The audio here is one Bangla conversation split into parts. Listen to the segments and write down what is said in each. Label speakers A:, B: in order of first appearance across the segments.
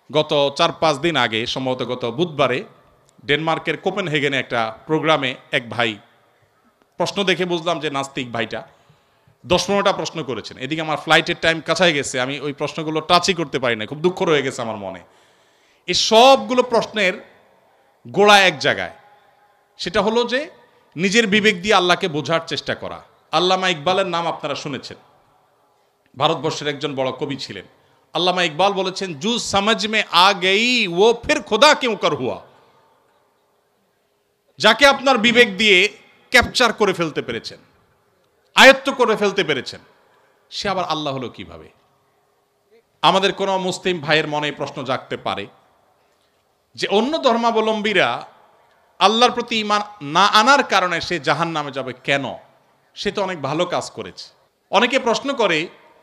A: গত 4-5 দিন আগে সম্ভবত গত বুধবারে ডেনমার্কের কোপেনহেগেনে একটা প্রোগ্রামে এক ভাই প্রশ্ন দেখে বুঝলাম যে নাস্তিক ভাইটা 10-15টা প্রশ্ন করেছেন। এদিকে আমার ফ্লাইটের টাইম কাছায় গেছে, আমি ওই প্রশ্নগুলো টাচই করতে পারি না, খুব দুঃখ রয়ে গেছে আমার মনে। এই সবগুলো প্রশ্নের গোড়া এক জায়গায়, সেটা হলো যে নিজের বিবেক দিয়ে আল্লাহকে বোঝার চেষ্টা করা। আল্লামা ইকবালের নাম আপনারা শুনেছেন, ভারতবর্ষের একজন বড় কবি ছিলেন। আল্লামা ইকবাল বলেছেন, জু সমঝ মে আ গই ও ফির খোদা কিউ কর হুয়া। যাকে আপনার বিবেক দিয়ে ক্যাপচার করে ফেলতে পেরেছেন, আয়ত্ত করে ফেলতে পেরেছেন, সে আবার আল্লাহ হলো কিভাবে? আমাদের কোনো মুসলিম ভাইয়ের মনে প্রশ্ন জাগতে পারে যে অন্য ধর্মাবলম্বীরা আল্লাহর প্রতি ঈমান না আনার কারণে সে জাহান্নামে যাবে কেন? সে তো অনেক ভালো কাজ করেছে। অনেকে প্রশ্ন করে,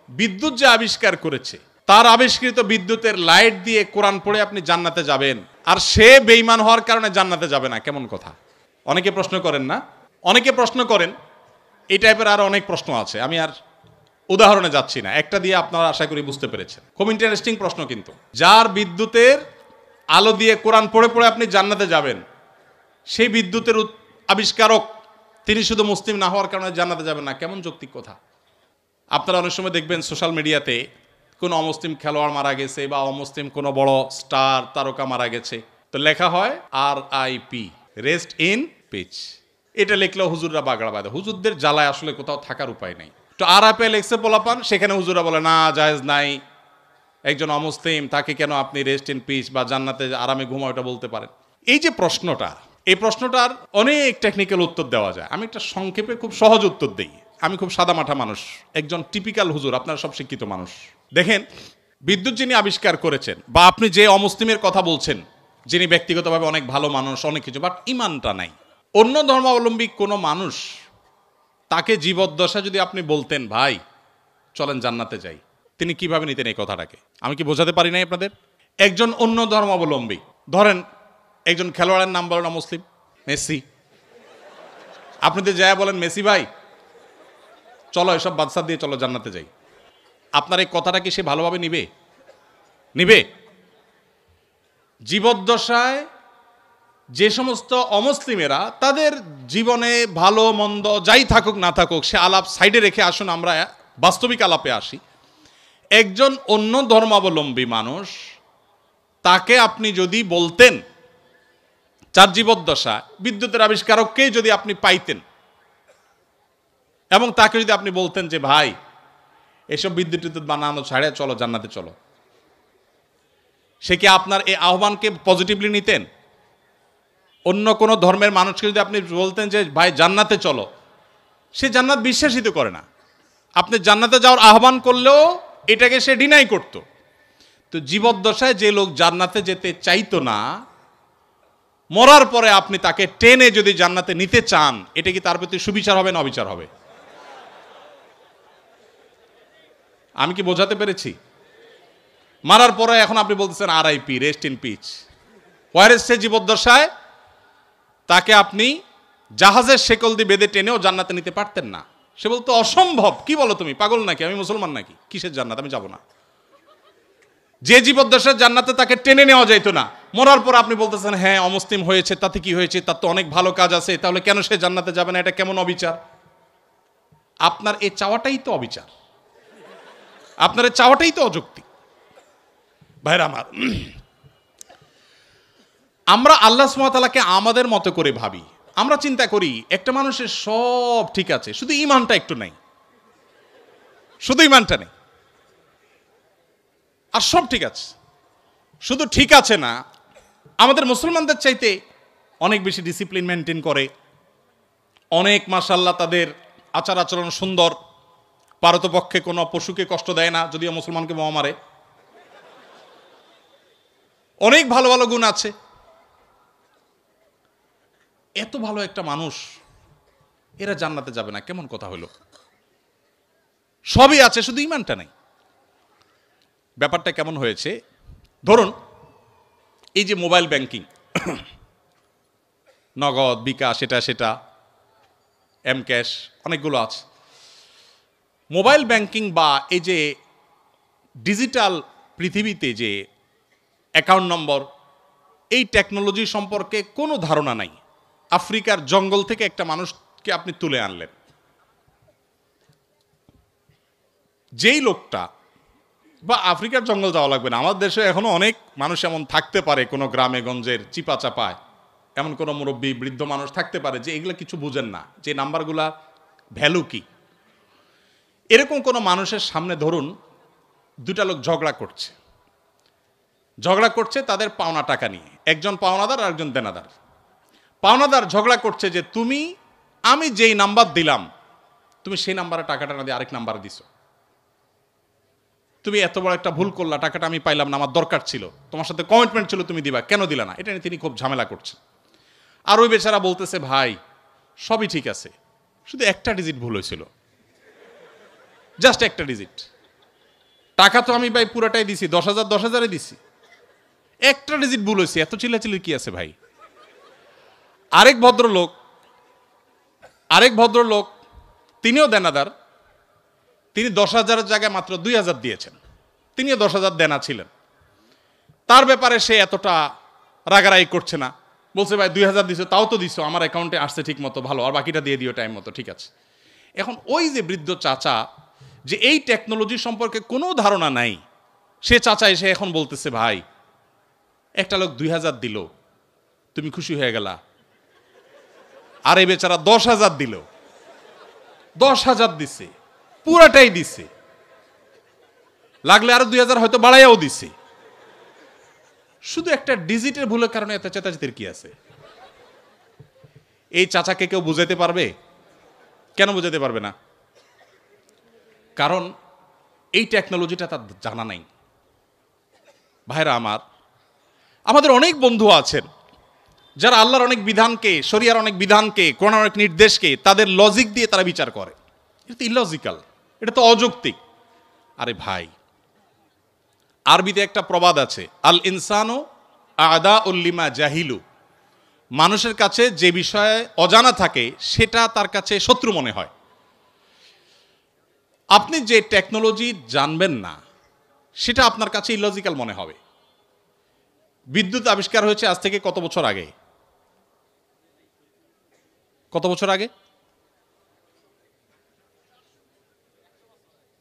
A: বিদ্যুৎ যে আবিষ্কার করেছে, তার আবিষ্কৃত বিদ্যুতের লাইট দিয়ে কোরআন পড়ে আপনি জান্নাতে যাবেন, আর সে বেঈমান হওয়ার কারণে জান্নাতে যাবে না, কেমন কথা? অনেকে প্রশ্ন করেন না? অনেকে প্রশ্ন করেন। এই টাইপের আরো অনেক প্রশ্ন আছে, আমি আর উদাহরণে যাচ্ছি না, একটা দিয়ে আপনারা আশা করি বুঝতে পেরেছেন। খুব ইন্টারেস্টিং প্রশ্ন কিন্তু। যার বিদ্যুতের আলো দিয়ে কোরআন পড়ে পড়ে আপনি জান্নাতে যাবেন, সেই বিদ্যুতের আবিষ্কারক তিনি শুধু মুসলিম না হওয়ার কারণে জান্নাতে যাবেন না, কেমন যৌক্তিক কথা? আপনারা অনেক সময় দেখবেন সোশ্যাল মিডিয়াতে কোনো অমুসলিম খেলোয়াড় মারা গেছে বা অমুসলিম কোনো বড় স্টার তারকা মারা গেছে, তো লেখা হয় RIP, রেস্ট ইন পিচ। এটা লিখলেও হুজুররা বাগড়া বাঁধে। হুজুরদের জ্বালায় আসলে কোথাও থাকার উপায় নেই। তো RIP লেখছে পোলাপান, সেখানে হুজুররা বলে না, জায়েজ নাই, একজন অমুসলিম তাকে কেন আপনি রেস্ট ইন পিচ বা জান্নাতে আরামে ঘুমাও এটা বলতে পারেন? এই যে প্রশ্নটা, এই প্রশ্নটার অনেক টেকনিক্যাল উত্তর দেওয়া যায়। আমি একটা সংক্ষেপে খুব সহজ উত্তর দিই। আমি খুব সাদামাঠা মানুষ, একজন টিপিক্যাল হুজুর, আপনারা সব শিক্ষিত মানুষ। দেখেন, বিদ্যুৎ যিনি আবিষ্কার করেছেন, বা আপনি যে অমুসলিমের কথা বলছেন, যিনি ব্যক্তিগতভাবে অনেক ভালো মানুষ, অনেক কিছু, বাট ইমানটা নাই, অন্য ধর্মাবলম্বী কোনো মানুষ, তাকে জীবদ্দশা যদি আপনি বলতেন ভাই চলেন জান্নাতে যাই, তিনি কিভাবে নিতেন এই কথাটাকে? আমি কি বোঝাতে পারি নাই আপনাদের? একজন অন্য ধর্মাবলম্বী, ধরেন একজন খেলোয়াড়ের নাম বলেন মুসলিম, মেসি, আপনি তো যায় বলেন মেসি ভাই চলো এসব বাদশা দিয়ে চলো জান্নাতে যাই, আপনার এই কথাটা কি সে ভালোভাবে নিবে? নিবে? জীবদ্দশায় যে সমস্ত অমুসলিমেরা, তাদের জীবনে ভালো মন্দ যাই থাকুক না থাকুক, সে আলাপ সাইডে রেখে আসুন আমরা বাস্তবিক আলাপে আসি। একজন অন্য ধর্মাবলম্বী মানুষ, তাকে আপনি যদি বলতেন, যার জীবদ্দশা বিদ্যুতের আবিষ্কারককেই যদি আপনি পাইতেন এবং তাকে যদি আপনি বলতেন যে ভাই এসব বিদ্যুৎ বানানো ছাড়ে চলো জান্নাতে চলো, সে কি আপনার এই আহ্বানকে পজিটিভলি নিতেন? অন্য কোনো ধর্মের মানুষকে যদি আপনি বলতেন যে ভাই জান্নাতে চলো, সে জান্নাত বিশ্বাসিত করে না। আপনি জান্নাতে যাওয়ার আহ্বান করলেও এটাকে সে ডিনাই করত। তো জীবদ্দশায় যে লোক জান্নাতে যেতে চাইতো না, মরার পরে আপনি তাকে টেনে যদি জান্নাতে নিতে চান, এটা কি তার প্রতি সুবিচার হবে না অবিচার হবে? আমি কি বোঝাতে পেরেছি? মারার পরে এখন আপনি বলতেছেন RIP, রেস্ট ইন পিচ। ওয়ারেস সে জীবদ্দশায় তাকে আপনি জাহাজের শেকল দিয়ে বেঁধে টেনেও জান্নাতে নিতে পারতেন না। সে বলতো অসম্ভব, কি বলো তুমি, পাগল নাকি, আমি মুসলমান নাকি, কিসের জান্নাত, আমি যাব না। যে জীবদ্দশার জান্নাতে তাকে টেনে নেওয়া যাইতো না, মরার পর আপনি বলতেছেন হ্যাঁ অমুসলিম হয়েছে, তাতে কি হয়েছে, তার তো অনেক ভালো কাজ আছে, তাহলে কেন সে জান্নাতে যাবে না? এটা কেমন অবিচার? আপনার এই চাওয়াটাই তো অবিচার, আপনার এই চাওয়াটাই তো অযৌক্তিক। ভাইরা আমার, আমরা আল্লাহ সুবহানাহু ওয়া তাআলাকে আমাদের মতো করে ভাবি। আমরা চিন্তা করি একটা মানুষের সব ঠিক আছে, শুধু ঈমানটা একটু নাই, শুধু ঈমানটা নেই, আর সব ঠিক আছে। শুধু ঠিক আছে না, আমাদের মুসলমানদের চাইতে অনেক বেশি ডিসিপ্লিন মেনটেন করে, অনেক মাশাআল্লাহ তাদের আচার আচরণ সুন্দর, পারতপক্ষে কোনো পশুকে কষ্ট দেয় না, যদিও মুসলমানকে বোমা মারে, অনেক ভালো ভালো গুণ আছে। এত ভালো একটা মানুষ, এরা জান্নাতে যাবে না, কেমন কথা হলো? সবই আছে, শুধু ঈমানটা নেই। ব্যাপারটা কেমন হয়েছে? ধরুন এই যে মোবাইল ব্যাংকিং, নগদ, বিকাশ, সেটা এম ক্যাশ, অনেকগুলো আছে। মোবাইল ব্যাংকিং বা এই যে ডিজিটাল পৃথিবীতে যে অ্যাকাউন্ট নম্বর, এই টেকনোলজি সম্পর্কে কোনো ধারণা নাই। আফ্রিকার জঙ্গল থেকে একটা মানুষকে আপনি তুলে আনলেন, যেই লোকটা, বা আফ্রিকার জঙ্গল যাওয়া লাগবে না, আমার দেশে এখনো অনেক মানুষ এমন থাকতে পারে, কোনো গ্রামে গঞ্জের চিপা চাপায় এমন কোনো মুরব্বী বৃদ্ধ মানুষ থাকতে পারে যে এগুলো কিছু বুঝেন না, যে নাম্বারগুলা ভ্যালু কি। এরকম কোনো মানুষের সামনে ধরুন দুটা লোক ঝগড়া করছে তাদের পাওনা টাকা নিয়ে, একজন পাওনাদার আর একজন দেনাদার। পাওনাদার ঝগড়া করছে যে আমি যেই নাম্বার দিলাম তুমি সেই নাম্বারে টাকাটা না দিয়ে আরেক নাম্বারে দিছো, তুমি এত বড় একটা ভুল করলা, টাকাটা আমি পাইলাম না, আমার দরকার ছিল, তোমার সাথে কমিটমেন্ট ছিল, তুমি দিবা, কেন দিলা না? এটা নিয়ে তিনি খুব ঝামেলা করছেন। আর ওই বেচারা বলতেছে, ভাই সবই ঠিক আছে, শুধু একটা ডিজিট ভুল হয়েছিল, জাস্ট একটা ডিজিট, টাকা তো আমি ভাই পুরাটাই দিছি, 10,000 দিছি, একটা ডিজিট ভুল হয়েছে, এত চিল্লাচিল্লি কি আছে ভাই? আরেক ভদ্রলোক তিনিও দেনাদার, তিনি 10,000 জায়গায় মাত্র 2,000 দিয়েছেন, তিনিও 10,000 দেনা ছিলেন। তার ব্যাপারে সে এতটা রাগারাগি করছে না, বলছে ভাই 2,000 দিছো, তাও তো দিছো, আমার অ্যাকাউন্টে আসছে ঠিক মতো, ভালো, আর বাকিটা দিয়ে দিও টাইম মতো, ঠিক আছে। এখন ওই যে বৃদ্ধ চাচা, যে এই টেকনোলজি সম্পর্কে কোনো ধারণা নাই, সে চাচা এসে এখন বলতেছে, ভাই একটা লোক 2,000 দিল, তুমি খুশি হয়ে গেলা, আর এই বেচারা 10,000 দিল, 10,000 দিছে, পুরাটাই দিছে, লাগলে আরো 2,000 হয়তো বাড়াইয়াও দিছে, শুধু একটা ডিজিটের ভুলের কারণে এত চেতাচেতির কি আছে? এই চাচাকে কেউ বুঝাতে পারবে? কেন বুঝাতে পারবে না? কারণ এই টেকনোলজিটা তার জানা নাই। ভাইরা আমার, আমাদের অনেক বন্ধু আছেন যারা আল্লাহর অনেক বিধানকে, শরিয়ার অনেক বিধানকে, কোরআনের অনেক নির্দেশকে তাদের লজিক দিয়ে তারা বিচার করে। এটা তো ইলজিক্যাল, এটা তো অযৌক্তিক। আরে ভাই, আরবিতে একটা প্রবাদ আছে, আল ইনসানু আদা উল্লিমা জাহিলু, মানুষের কাছে যে বিষয়ে অজানা থাকে সেটা তার কাছে শত্রু মনে হয়। আপনি যে টেকনোলজি জানবেন না সেটা আপনার কাছে ইলজিক্যাল মনে হবে। বিদ্যুৎ আবিষ্কার হয়েছে আজ থেকে কত বছর আগে?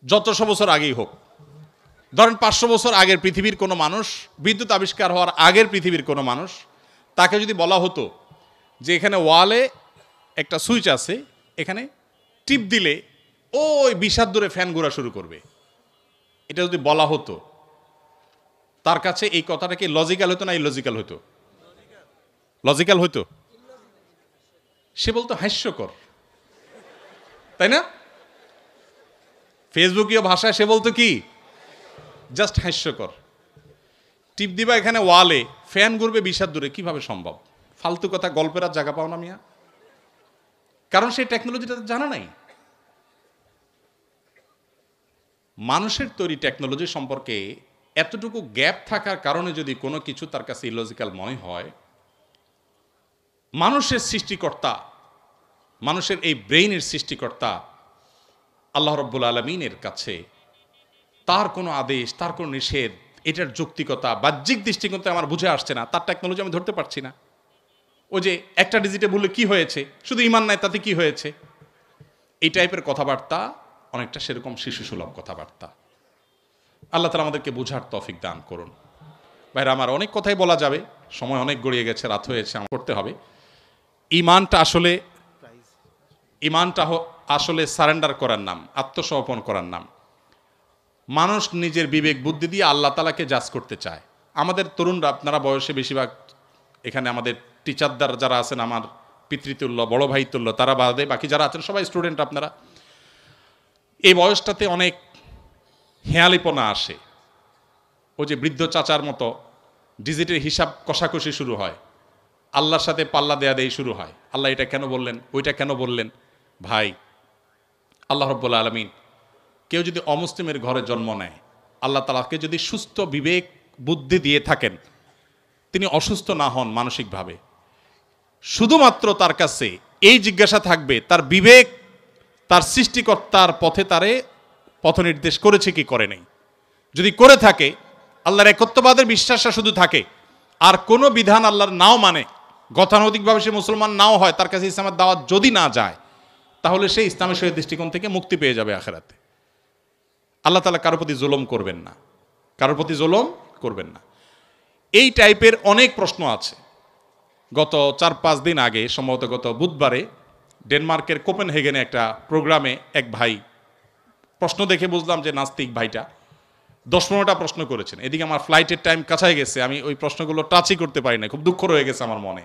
A: যতশো বছর আগেই হোক, ধরেন 500 বছর আগের পৃথিবীর কোনো মানুষ, বিদ্যুৎ আবিষ্কার হওয়ার আগের পৃথিবীর কোনো মানুষ, তাকে যদি বলা হতো যে এখানে ওয়ালে একটা সুইচ আছে, এখানে টিপ দিলে ওই 20 হাত দূরে ফ্যান ঘোরা শুরু করবে, এটা যদি বলা হতো, তার কাছে এই কথাটা কি লজিক্যাল হতো না ইলজিক্যাল হতো? লজিক্যাল হতো। সে বলতো হাস্যকর, তাই না? ফেসবুকীয় ভাষায় সে বলতো কি, জাস্ট হাস্যকর। টিপ দিবা এখানে ওয়ালে, ফ্যান ঘুরবে 20 হাত দূরে, কিভাবে সম্ভব? ফালতু কথা, গল্পের আর জায়গা পাও না মিয়া, কারণ সেই টেকনোলজিটা জানা নাই। মানুষের তৈরি টেকনোলজি সম্পর্কে এতটুকু গ্যাপ থাকার কারণে যদি কোনো কিছু তার কাছে ইলজিক্যাল মনে হয়, মানুষের সৃষ্টিকর্তা, মানুষের এই ব্রেইনের সৃষ্টিকর্তা আল্লাহ রাব্বুল আলামিনের কাছে তার কোনো আদেশ, তার কোনো নিষেধ, এটার যৌক্তিকতা বাহ্যিক দৃষ্টিকোণ আমার বুঝে আসছে না, তার টেকনোলজি আমি ধরতে পারছি না। ওই যে একটা ডিজিটে বললে কি হয়েছে, শুধু ইমান নাই তাতে কি হয়েছে, এই টাইপের কথাবার্তা অনেকটা সেরকম শিশুসুলভ কথাবার্তা। আল্লাহ তাআলা আমাদেরকে বুঝার তৌফিক দান করুন। ভাইরা আমার, অনেক কথাই বলা যাবে, সময় অনেক গড়িয়ে গেছে, রাত হয়েছে, আমার করতে হবে। ইমানটা আসলে সারেন্ডার করার নাম, আত্মসমর্পণ করার নাম। মানুষ নিজের বিবেক বুদ্ধি দিয়ে আল্লাহ তাআলাকে জাজ করতে চায়। আমাদের তরুণরা, আপনারা বয়সে বেশিরভাগ এখানে আমাদের টিচারদার যারা আছেন, আমার পিতৃতুল্য, বড় ভাই তুল্য, তারা বাদে বাকি যারা আছেন সবাই স্টুডেন্ট। আপনারা এই বয়সটাতে অনেক হেয়ালিপনা আসে। ও যে বৃদ্ধ চাচার মতো ডিজিটের হিসাব কষাকষি শুরু হয়, আল্লাহর সাথে পাল্লা দেয়া দেই শুরু হয়, আল্লাহ এটা কেন বললেন, ওইটা কেন বললেন। ভাই, আল্লাহ রাব্বুল আলামিন কেউ যদি অমুসলিমের ঘরে জন্ম নেয়, আল্লাহ তাআলাকে যদি সুস্থ বিবেক বুদ্ধি দিয়ে থাকেন, তিনি অসুস্থ না হন মানসিকভাবে, শুধুমাত্র তার কাছে এই জিজ্ঞাসা থাকবে তার বিবেক তার সৃষ্টিকর্তার পথে তারে পথ নির্দেশ করেছে কি করে নাই। যদি করে থাকে আল্লাহর একত্ববাদের বিশ্বাসটা শুধু থাকে, আর কোনো বিধান আল্লাহর নাও মানে, গতানুগতিকভাবে সে মুসলমান নাও হয়, তার কাছে ইসলামের দাওয়াত যদি না যায়, তাহলে সে ইসলামের সহিত দৃষ্টিকোণ থেকে মুক্তি পেয়ে যাবে আখিরাতে। আল্লাহ তাআলা কারোর প্রতি জুলুম করবেন না, কারোর প্রতি জুলুম করবেন না। এই টাইপের অনেক প্রশ্ন আছে। গত 4-5 দিন আগে, সম্ভবত গত বুধবারে, ডেনমার্কের কোপেনহেগেনে একটা প্রোগ্রামে এক ভাই, প্রশ্ন দেখে বুঝলাম যে নাস্তিক ভাইটা 10-15টা প্রশ্ন করেছেন। এদিকে আমার ফ্লাইটের টাইম কাছায় গেছে, আমি ওই প্রশ্নগুলো টাচই করতে পারি না, খুব দুঃখ রয়ে গেছে আমার মনে।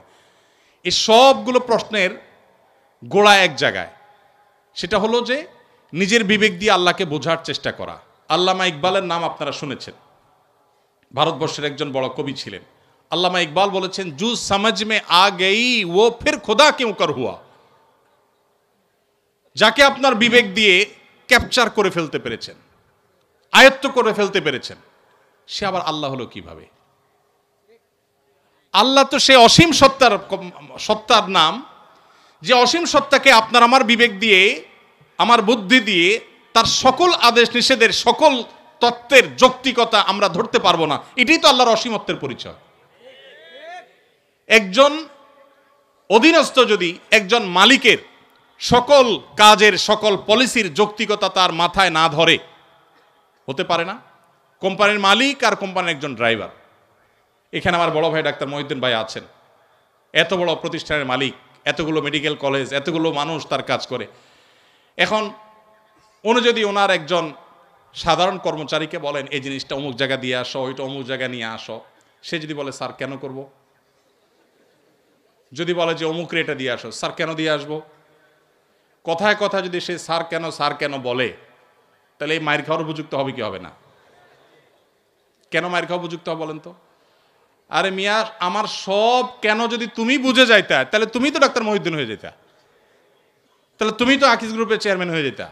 A: এই সবগুলো প্রশ্নের গোড়া এক জায়গায়, সেটা হলো যে নিজের বিবেক দিয়ে আল্লাহকে বোঝার চেষ্টা করা। আল্লামা ইকবালের নাম আপনারা শুনেছেন, ভারতবর্ষের একজন বড় কবি ছিলেন। আল্লামা ইকবাল বলেছেন, জু সমঝ মে আ গই ও ফির খুদা কিউ কর হুয়া। যাকে আপনার বিবেক দিয়ে ক্যাপচার করে ফেলতে পেরেছেন, আয়ত্ত করে ফেলতে পেরেছেন, সে আবার আল্লাহ হলো কিভাবে? আল্লাহ তো সে অসীম সত্তার নাম, যে অসীম সত্তাকে আপনার আমার বিবেক দিয়ে, আমার বুদ্ধি দিয়ে তার সকল আদেশ নিষেধের, সকল তত্ত্বের যৌক্তিকতা আমরা ধরতে পারবো না। এটাই তো আল্লাহর অসীমত্বের পরিচয়। একজন অধীনস্থ যদি একজন মালিকের সকল কাজের, সকল পলিসির যৌক্তিকতা তার মাথায় না ধরে, হতে পারে না। কোম্পানির মালিক আর কোম্পানির একজন ড্রাইভার, এখানে আমার বড় ভাই ডাক্তার মহিউদ্দিন ভাই আছেন, এত বড় প্রতিষ্ঠানের মালিক, এতগুলো মেডিকেল কলেজ, এতগুলো মানুষ তার কাজ করে। এখন উনি যদি ওনার একজন সাধারণ কর্মচারীকে বলেন এই জিনিসটা অমুক জায়গা দিয়ে আসো, ওইটা অমুক জায়গা নিয়ে আসো, সে যদি বলে স্যার কেন করব? যদি বলে যে অমুক রেটা দিয়ে আসো, স্যার কেন দিয়ে আসবো? কথায় কথা যদি সে স্যার কেন বলে, তাহলে এই মায়ের খাওয়ার উপযুক্ত হবে কি হবে না? কেন মায়ের খাওয়া উপযুক্ত হবে বলেন তো? আরে মিয়া, আমার সব কেন যদি তুমি বুঝে যাইতা, তাহলে তুমি তো ডাক্তার মহিউদ্দিন হয়ে যেতা, তাহলে তুমি তো আকিজ গ্রুপের চেয়ারম্যান হয়ে যেতা,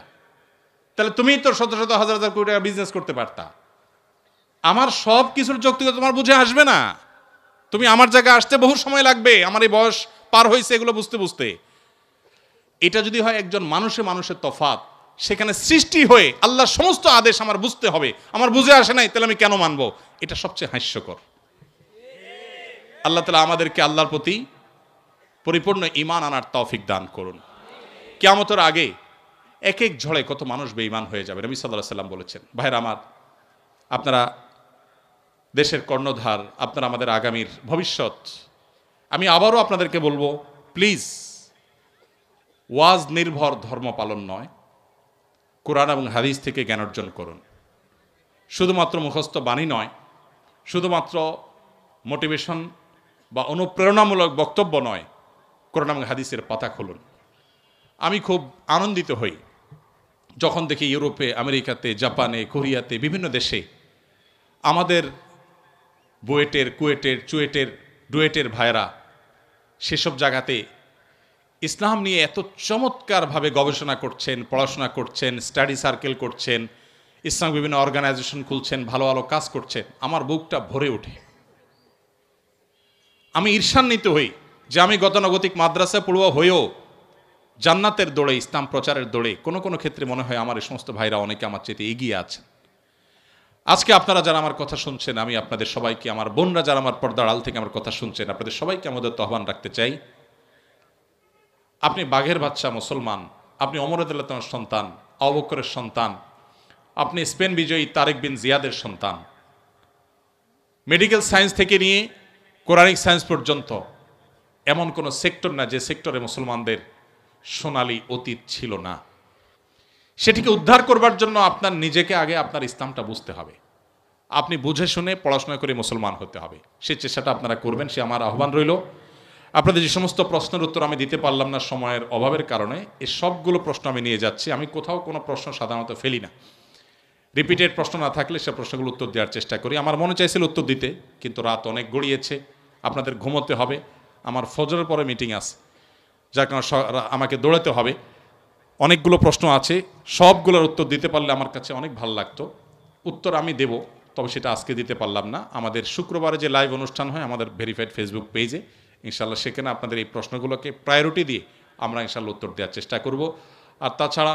A: তাহলে তুমি তো শত শত হাজার হাজার কোটি টাকা বিজনেস করতে পারতা। আমার সব কিছুর যৌক্তিকতা তোমার বুঝে আসবে না। তুমি আমার জায়গায় আসতে বহু সময় লাগবে, আমার এই বয়স পার হয়েছে এগুলো বুঝতে বুঝতে। এটা যদি হয় একজন মানুষের তফাৎ, সেখানে সৃষ্টি হয়ে আল্লাহর সমস্ত আদেশ আমার বুঝতে হবে, আমার বুঝে আসে নাই, তাহলে আমি কেন মানবো? এটা সবচেয়ে হাস্যকর। আল্লাহ তাআলা আমাদেরকে আল্লাহর প্রতি পরিপূর্ণ ঈমান আনার তৌফিক দান করুন। কিয়ামতের আগে এক এক ঝড়ে কত মানুষ বেঈমান হয়ে যাবে। নবী সাল্লাল্লাহু আলাইহি ওয়াসাল্লাম বলেছেন। ভাইরা আমার, আপনারা দেশের কর্ণধার, আপনারা আমাদের আগামীর ভবিষ্যৎ। আমি আবারও আপনাদেরকে বলবো, প্লিজ, ওয়াজ নির্ভর ধর্ম পালন নয়, কোরআন এবং হাদিস থেকে জ্ঞান অর্জন করুন। শুধুমাত্র মুখস্থ বাণী নয়, শুধুমাত্র মোটিভেশন বা অনুপ্রেরণামূলক বক্তব্য নয়, কোরআন এবং হাদিসের পাতা খুলুন। আমি খুব আনন্দিত হই যখন দেখি ইউরোপে, আমেরিকাতে, জাপানে, কোরিয়াতে, বিভিন্ন দেশে আমাদের বুয়েটের, কুয়েটের, চুয়েটের, ডুয়েটের ভাইরা সেসব জায়গাতে ইসলাম নিয়ে এত চমৎকারভাবে গবেষণা করছেন, পড়াশোনা করছেন, স্টাডি সার্কেল করছেন, ইসলাম বিভিন্ন অর্গানাইজেশন খুলছেন, ভালো ভালো কাজ করছেন। আমার বুকটা ভরে ওঠে। আমি ঈর্ষান্বিত হই যে আমি গতানুগতিক মাদ্রাসা পড়ুয়া হয়েও জান্নাতের দৌড়ে, ইসলাম প্রচারের দৌড়ে কোনো কোনো ক্ষেত্রে মনে হয় আমার এই সমস্ত ভাইরা অনেকে আমার চেয়ে এগিয়ে আছেন। আজকে আপনারা যারা আমার কথা শুনছেন, আমি আপনাদের সবাইকে, আমার বোনরা যারা আমার পর্দার আড়াল থেকে আমার কথা শুনছেন, আপনাদের সবাইকে আমাদের আহ্বান রাখতে চাই। আপনি বাঘের বাচ্চা মুসলমান, আপনি ওমর রাদিয়াল্লাহু তাআলার সন্তান, আবু বকরের সন্তান, আপনি স্পেন বিজয়ী তারেক বিন জিয়াদের সন্তান। মেডিকেল সায়েন্স থেকে নিয়ে কোরআনিক সায়েন্স পর্যন্ত এমন কোনো সেক্টর না যে সেক্টরে মুসলমানদের সোনালী অতীত ছিল না। সেটিকে উদ্ধার করবার জন্য আপনার নিজেকে আগে আপনার ইসলামটা বুঝতে হবে। আপনি বুঝে শুনে পড়াশোনা করে মুসলমান হতে হবে। সেই চেষ্টাটা আপনারা করবেন, সে আমার আহ্বান রইল। আপনাদের যে সমস্ত প্রশ্নের উত্তর আমি দিতে পারলাম না সময়ের অভাবের কারণে, এই সবগুলো প্রশ্ন আমি নিয়ে যাচ্ছি। আমি কোথাও কোনো প্রশ্ন সাধারণত ফেলি না। রিপিটেড প্রশ্ন না থাকলে সে প্রশ্নগুলো উত্তর দেওয়ার চেষ্টা করি। আমার মনে চাইছিল উত্তর দিতে, কিন্তু রাত অনেক গড়িয়েছে, আপনাদের ঘুমোতে হবে, আমার ফজরের পরে মিটিং আছে, যার কারণে আমাকে দৌড়াতে হবে। অনেকগুলো প্রশ্ন আছে, সবগুলোর উত্তর দিতে পারলে আমার কাছে অনেক ভালো লাগতো। উত্তর আমি দেব, তবে সেটা আজকে দিতে পারলাম না। আমাদের শুক্রবারে যে লাইভ অনুষ্ঠান হয় আমাদের ভেরিফাইড ফেসবুক পেজে, ইনশাল্লাহ সেখানে আপনাদের এই প্রশ্নগুলোকে প্রায়োরিটি দিয়ে আমরা ইনশাল্লাহ উত্তর দেওয়ার চেষ্টা করব। আর তাছাড়া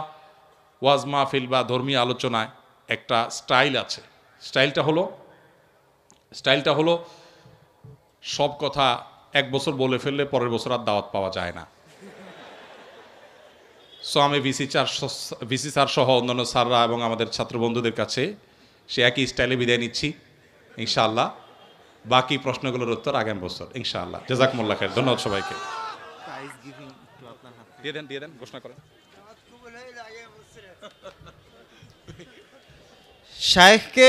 A: ওয়াজ মাহফিল বা ধর্মীয় আলোচনায় একটা স্টাইল আছে। স্টাইলটা হলো স্টাইলটা হলো সব কথা এক বছর বলে ফেললে পরের বছর আর দাওয়াত পাওয়া যায় না। সো আমি ভিসি স্যার সহ অন্যান্য স্যাররা এবং আমাদের ছাত্র বন্ধুদের কাছে সে একই স্টাইলে বিদায় নিচ্ছি ইনশাআল্লাহ। বাকি প্রশ্নগুলোর উত্তর আগামী বছর ইনশাআল্লাহ। জাযাকুমুল্লাহ খাইর। ধন্যবাদ সবাইকে। দিয়ে দেন ঘোষণা করেন।
B: শায়েখকে